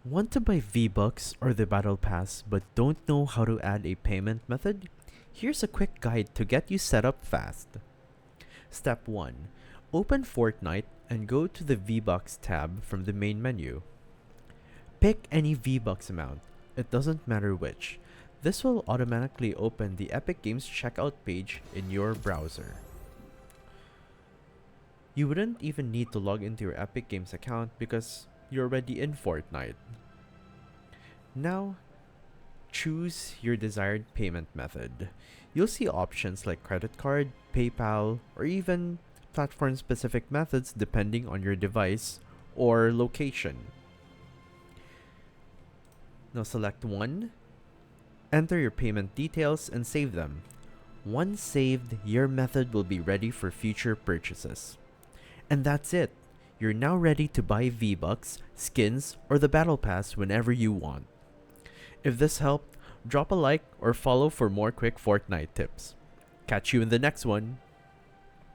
Want to buy V-Bucks or the Battle Pass but don't know how to add a payment method? Here's a quick guide to get you set up fast. Step 1. Open Fortnite and go to the V-Bucks tab from the main menu. Pick any V-Bucks amount, it doesn't matter which. This will automatically open the Epic Games checkout page in your browser. You wouldn't even need to log into your Epic Games account because you're already in Fortnite. Now, choose your desired payment method. You'll see options like credit card, PayPal, or even platform-specific methods depending on your device or location. Now select one, enter your payment details, and save them. Once saved, your method will be ready for future purchases. And that's it. You're now ready to buy V-Bucks, skins, or the Battle Pass whenever you want. If this helped, drop a like or follow for more quick Fortnite tips. Catch you in the next one.